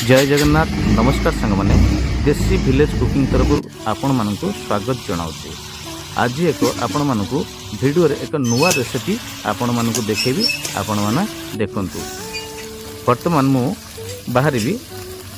जय जगन्नाथ नमस्कार सांग मैंने देसी विलेज कुकिंग तरफ आपण मानक स्वागत जनाऊँ। आज एक आपण मानक वीडियो रे एक नुआ रेसिपी आपण मानक देखेबी। आपण माने देखंतु वर्तमान मु बाहर भी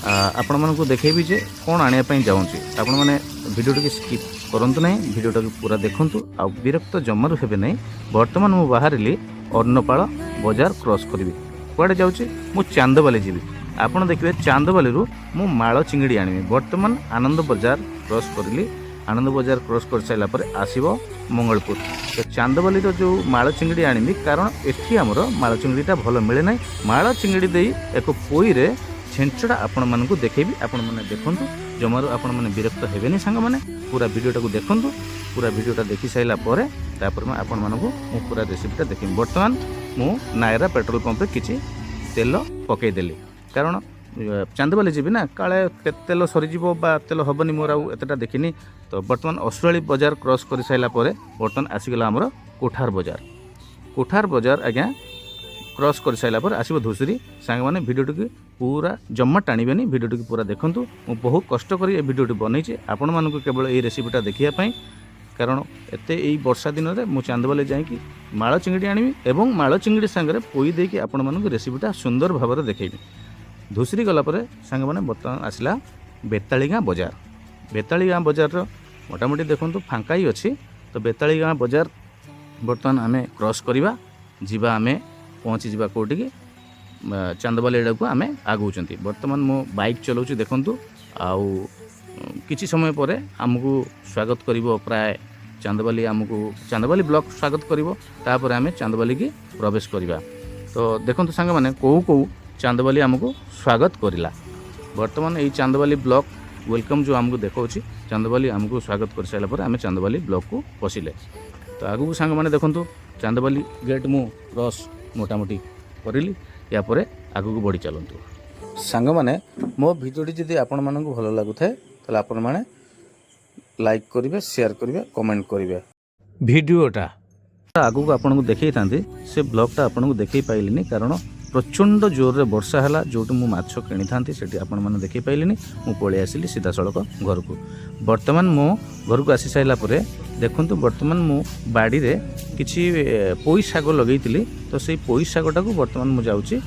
आपण मानक देखेबी जे कौन आने पई जाउची। आपण माने वीडियो टी स्किप करंतु नहीं, वीडियो टा पूरा देखंतु आ विरक्त जमर हेबे नहीं। वर्तमान मु बाहरली अन्नपाଳ बाजार क्रॉस करी कुआडे जाउची मु चांदबाली जीवी। आपण देखिए चांदबाली मु माଳ चिंगड़ी आनी। वर्तमान आनंद बाजार क्रॉस करली। आनंद बाजार क्रॉस कर सारा पर आसब मंगलपुर। तो चांदबाली जो माଳ चिंगड़ी आनी कारण एठी आमर माळ चिंगड़ीटा भल मिले ना। माळ चिंगड़ी दे एक पोई रे छेंचड़ा आपण मानक देखेबी। आपण माने देखंतु जमारू आपण माने विरक्त हेबेनी सांग माने। पूरा वीडियोटा को देखंतु। पूरा वीडियोटा देखि साइला परे तापर मैं आपण मानक मु पूरा रेसिपीटा देखिबी। वर्तमान मु नायरा पेट्रोल पंप रे किछि तेल पकई देली कारण चांदबाली जीवी ना काले तेल सरीज तेल हेनी मोर आतेटा देखनी। तो बर्तमान असुराली बाजार क्रॉस कर सारा बर्तमान आसीगला आमर कोठार बाजार। कोठार बाजार आज्ञा क्रॉस कर सारा पर आसब धूसरी। सांग मैंने भिडियोटी पूरा जम्मा टाणिबेनी, भिडियोटी पूरा देखंतु। मु बहुत कष्ट कर भिडियोटी बनईचे आपण मानक केवल ये रेसिपीटा देखापी कारण एते यही वर्षा दिन में मुझे चांदबाली जाकि माळ चिंगड़ी आनी और माळ चिंगड़ी सांगे पोई देकी आपण मानक रेसिपीटा सुंदर भाव में देखेबी। धूसरी गलापर सांग मैंने बर्तमान आसला बेताली गाँ बाजार। बेताली गाँ बाजार मोटामोटी देखो फांका ही अच्छी। तो बेताली गाँ बाजार बर्तमान आम क्रॉस करवा जीवा आम पहुँची जा कौटी की चांदबाली आड़ को आम आगौंट। बर्तमान मो बाइक चलाऊँ देखूँ आउ किसी समय पर आमको स्वागत करिवो प्राय चांदबाली आमको चांदबाली ब्लॉक स्वागत करिवो। तापर आम चांदबाली की प्रवेश करवा। तो देखो सांग मैंने कौ कौ चांदबाली आमको स्वागत करिला। वर्तमान यही चांदबाली ब्लॉक वेलकम जो आमको देखा चांदबाली आमको स्वागत कर सारा पर आम चांदबाली ब्लॉक को पशिले। तो आगू सांग मैंने देखो चांदबाली गेट मु क्रॉस मोटामोटी करिली। या परे आगू को बढ़ी चलतु सांग मैंने मो भिडियोटी जदि आपण मानक भल लगुए तो आपण मैंने लाइक करेंगे, शेयर करेंगे, कमेंट करेंगे। भिडियोटा आगू को आपको देखई था से ब्लॉगटा आपको देखई पाइलिनी कारण प्रचंड जोर रे वर्षा है जो मुझे माछ किनी था से आपण मैंने देखई पाइलिनी। मु पलि आसिली सीधा सड़क घर को। बर्तमान मो घर को आसी सारा पर देखूँ बर्तमान मु बाड़ी रे किछि पोई शाग लगे। तो से पोई शागटा को बर्तमान मुझे जाऊँगी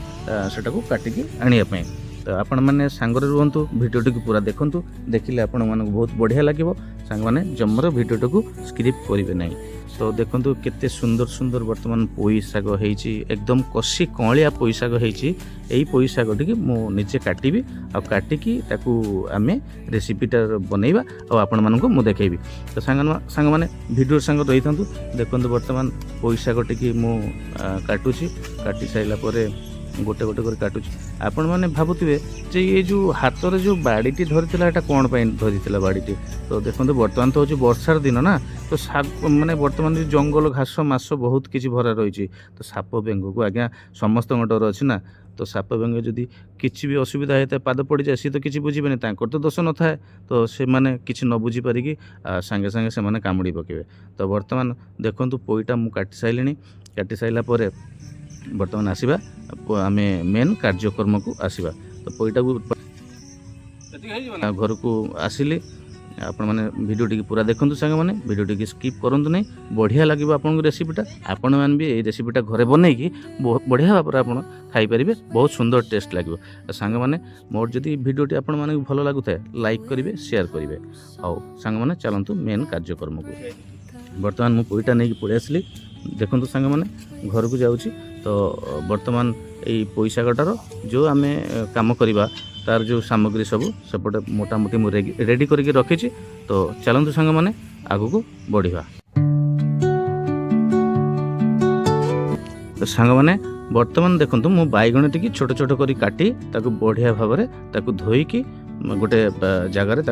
सेटा को काटिकी आनिया। तो आपण मैंने सांगरे रुहतु, भिडियोटी को पूरा देखंतु। देखिले आपण मानक बहुत बढ़िया लगे। सांग मैंने जमर भिडियोटी को स्क्रिप करेंगे नहीं। तो देखंतु केते सुंदर सुंदर बर्तमान पोई शाग होईची एकदम कषि कलिया पोई शाग होईची। एई पोई शागटी की मु निजे काटिबी आ काटिकी ताकू आमे रेसिपीटा बनैबा आ आपण मानक मु देखेबी। तो सांग माने भिडियो संग रहिथंतु। देखंतु बर्तमान पोई शागटी की मु काटुची। काटी साइला परे गोटे गोटे कर काटुची। आपण मैंने भावुवे जे ये जो हाथ में जो बाड़ीटी धरी कौन धरी बाड़ीटी। तो देखो बर्तमान तो हूँ वर्षार दिन ना। तो माने बर्तमान जंगल घास मास बहुत किसी भरा रही। तो साप बेंग को आज्ञा समस्त डर अच्छी ना। तो साप बेंग जदि किसी भी असुविधा होता है पाद पड़ जाए सी तो किसी बुझे तो दोष न थाए। तो से मैंने किसी न बुझी पारिकी सांगे सांगे से मैंने कामुड़ी पकेबे। तो बर्तमान देखो पोईटा मु काटी साइलिनी। काटी साइला परे बर्तमान आसवा आम मेन कार्यक्रम को आसवा। तो पोईटा को घर को आसिली। आपण मैंने भिडियोटी पूरा देखंतु सांग मैंने भिडियोटी स्किप करंतु नहीं। बढ़िया लगे आपको रेसिपीटा। आपण मैंने भी ये रेसिपीटा घरे बनईकी बढ़िया भाव में आप खाई पारे। बहुत सुंदर टेस्ट लगे। सांग मैंने मोर जदि भिडियोटी आपण मैंने भल लगुए लाइक करेंगे, शेयर करेंगे। आउ सांग मैंने चलतु मेन कार्यक्रम को। बर्तमान मु पोईटा नहीं पलि आसली। देखो सांग मैंने घर को जाऊँगी। तो बर्तमान यही पोई शागटार जो आम काम करवा तार जो सामग्री सब सेपटे मोटामोटी मुझे रेडी करके रखी। तो चलतु सांग मैंने आगू को बढ़िया। तो सांग मैंने बर्तमान देखो मो बैगण टी छोट छोट कर काटी ताकू बढ़िया भाव में धोईकी गोटे जगार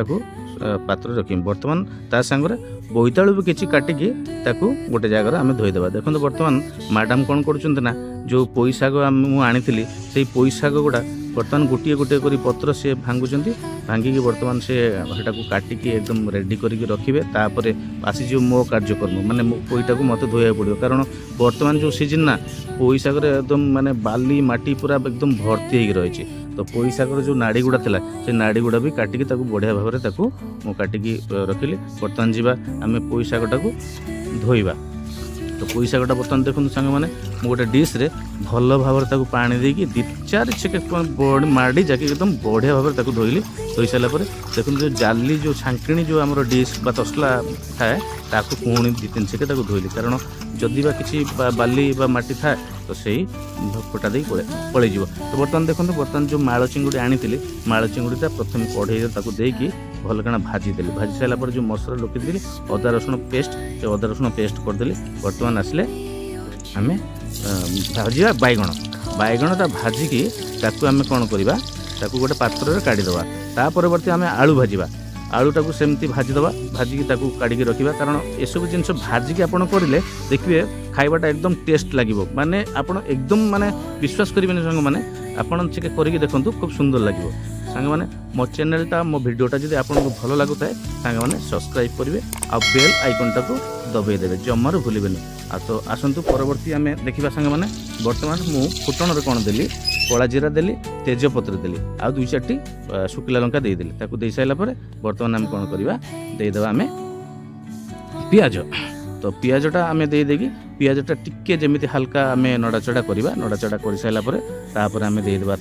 पात्र रखी। बर्तमान ता सांगरे बोईतालू भी किसी काटिकी ताकू गोटे जगार आम धोईदेवा। देखो बर्तमान मैडम कौन कर जो पोई शाग आनी से पोई शाग गुड़ा बर्तमान गोटे गोटे कर पत्र से भांगुंट। भांगिकी बर्तमान से काटिकी एकदम रेडी करके रखिए। तापर आसीज मो कार्यक्रम माने पोईटा को मत धोया पड़ो कारण बर्तमान जो सीजन ना पोई शाग एकदम माने बाली माटी पूरा एकदम भर्ती हो रही। तो पोई शागर जो नाड़ी गुड़ा थिला से नाड़ी गुड़ा भी काटिकी ताकू बढ़िया भाव में ताकू मु काटिकी रखिली। बर्तमान जीवा आमे पोई शागटा को धोइबा। तो पोई शागटा बर्तमान देखो सांग मैंने मु गोटे डिश रे भल भाव में पानी देकी 2-4 छेके माड़ी जाके एकदम बढ़िया भाव में धोइली। धोई सारापर देखो जो जाली जो छांकिणी जो आम डिश बा तसला थाए ताकू पुणी 2-3 छेके धोइली, कारण जदि बा किसी बाली बा माटी थाए तो सही फोटा दे पलैज। तो बर्तमान देखो बर्तमान जो माड़ चिंगुड़ी आनी माड़ चिंगुड़ीटा प्रथम कढ़ई देकी भल काना भाजीदेली। भाजी सारापर जो मसला रखी अदा रसुण पेस्ट से अदा रसुण पेस्ट करदेली। बर्तमान आसले आम भाजा बैगणटा भाजिकी आम कौन करवा ताकू गोटे पात्र काढ़ीदवा। ता परवर्ती आम आलू भाजवा। आलूटा को सेमती भाजीदवा, भाजिकी ताकू काढ़ी रखा, कारण एसबू जिनस भाजिकी आपड़ करेंगे देखिए खाइबाटा एकदम टेस्ट लगे। माने आपड़ एकदम माने विश्वास करेंगे सांग मैंने आपड़ टिके करके देखूँ खूब सुंदर लगे। सांग मैंने मो चैनलटा मो भिडियोटा जब आपको भल लगुए सांग मैंने सब्सक्राइब करेंगे आ बेल आइकनटा को दबाई देवे, जमारू भूलें। तो आसतु परवर्ती आम देखा सांग मैंने बर्तमान मु फुटण कौन देली कला जीरा देली, तेजपत्र देली, आ 2-4टी शुखिला लंका देदेली। ताकू दे सारापर बर्तमान आम कौन करवा देदेवा आम पियाज। तो पियाजटा आम देदेकी पियाजटा टिके जमी हल्का आम नड़ाचड़ा करवा। नड़ाचड़ा कर सारापर तापर आम देदेवा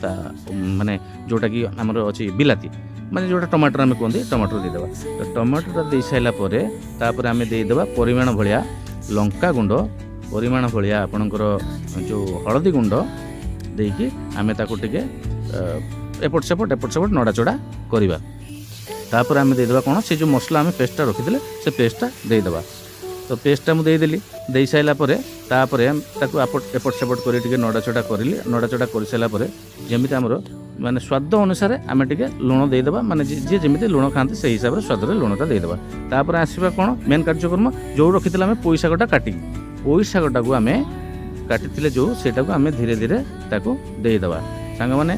माने जोटा कि आमर अच्छी बिलाती माने जोटा टमाटर आम कहते टमाटर देदेवा। तो टमाटोटा दे सारापर तापर आम देदेवा परिमाण भलिया लंका गुंड, परिमाण भलिया आपणकर जो हलदी गुंड देकी आमे ताको टिके एपट सेपट नड़ाचड़ा करवा। तापर आम देदेवा कौन से जो मसला आम पेस्टा रखीदे से पेस्टा देदेवा। तो पेस्टा मुझे देदेली, दे सारापर तापर ताको एपट सेपट कर नड़ाचड़ा करली। नड़ाचड़ा कर सारापर जमी आमर माने स्वाद अनुसार आम टिके लुण देदेवा, माने जी जमी लुण खाते से हिसाब से स्वाद लुणटा देदेवा। तापर आसवा कौन मेन कार्यक्रम जो रखी आम पोई शागटा काटिकी पोई शागटा को आम काटी जो सेटा को आम धीरे धीरे ताको देदेवा। सांग मैंने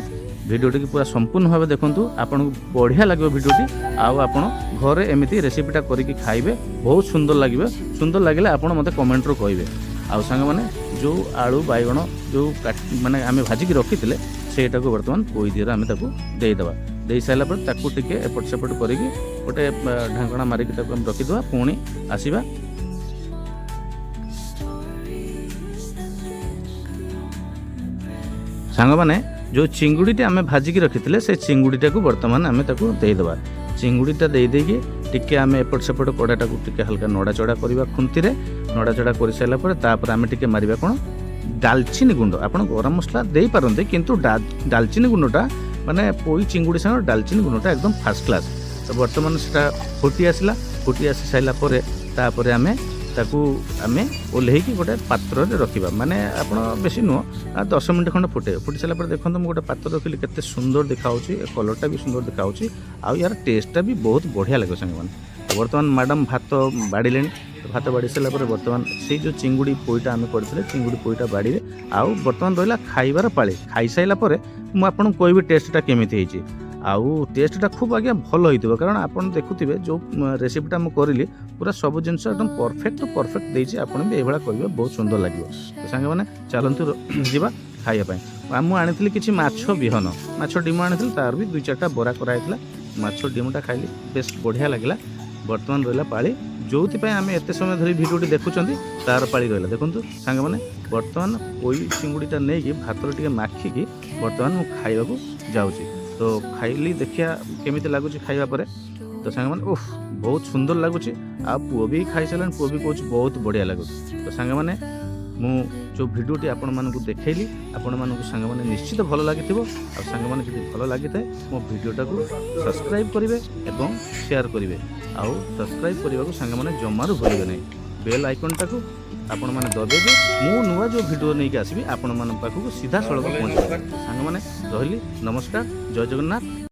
भिडियोटी पूरा संपूर्ण भाव देखूँ आपन बढ़िया लगे भिडियोटी। आपण घरे एमती रेसिपीटा करके खाइबे बहुत सुंदर लगे। सुंदर लगे आप मत कमेंट रू कहे। आउ सांग मैंने जो आलू बैगण जो माने आम भाजिकी रखी सेटा को बर्तमान पोई दिए आम देदेवा। दे सारापर ताकू टिके एपट सेपट करके गोटे ढांकणा मारिकी रखीदवा। पुणी आसवा सांग मैंने जो चिंगुड़ीटे आम भाजिकी रखी से चिंगुड़ीटा को बर्तमान आम देदेवा। चिंगुड़ीटा देदेकी टिके आम एपट सेपट कड़ाटा को टिके हल्का नड़ाचड़ा करवा। खुंती नड़ाचड़ा कर सारापर तापर आम टिके मारिबा कौन दालचीनी गुंड। आप गरम मसला दे पारते किंतु दालचीनी गुंडटा माने पोई चिंगुड़ी संग दालचीनी गुंडटा एकदम फास्ट क्लास। तो बर्तमान से फुटी आसला, फुटी आसी सारापर तापर आम ताकू आम ओल्हेकी गोटे पात्र रखा। माने आप बेसी नुह 10 मिनट खंड फुटी सारापर देखो मुझे गोटे पात्र रखिली केते सुंदर देखा, कलरटा भी सुंदर देखा, आउ यार टेस्टटा भी बहुत बढ़िया लगे सांग मैंने। तो बर्तमान मैडम भात बाड़े भात बाड़ी सारापर बर्तमान से जो चिंगुड़ी पोईटा आम करते चिंगुड़ी पोईटा बाड़ी आउ बर्तमान रहा खाइबार पाଳି। खाई सारापर मुझे कहबी टेस्टटा केमिति होइछि। आउ टेस्टटा खूब आज्ञा भल होइथिबो, कारण आपन देखुथिबे जो रेसिपीटा मु करली पूरा सब जिनस एकदम परफेक्ट देछि। आपन भी एभला करिबे बहुत सुंदर लागिबो। तो सांगे माने चलंतु जिबा खाइया पई। मु आनिथिली किछि माछ बिहन, माछ डिम आनिथिली, तार भी 2-4टा बरा कराइथिला। माछ डिमटा खाइली बेस बढ़िया लागिला। बर्तमान रहा पाଳି जो आम एत समय धरी भिडियोटी देखुं तार पाଳି रहा। देखो सांग मैंने बर्तमान पोई चिंगुड़ीटा नहीं कि भात टे माखिकी बर्तमान मु खाइबा जाऊँगी। तो खाइली देखिया केमिति लगुच खाइबा परे। तो सांग मैंने ओह बहुत सुंदर लगुच। आ पुओ भी खाई सारे, पुओ भी कह बहुत बढ़िया लगुच। तो सांग मैंने मु जो भिडियोटी आपण मानकु देखैली आपण मानकु सांग माने निश्चित भल लागिथिबो। आ सांग माने जदि भल लागिथाय मो भिडियोटा को सब्सक्राइब करिवे एवं शेयर करिवे। आउ सब्सक्राइब करने सांग मैंने जमारू भूलिए नहीं। बेल आइकनटा को आपण मैंने दबेबे मु नुआ जो भिडियो नहीं आसबि आपण मान पाखक सीधा सड़क पहुँच। सांग मैंने रही नमस्कार, जय जगन्नाथ।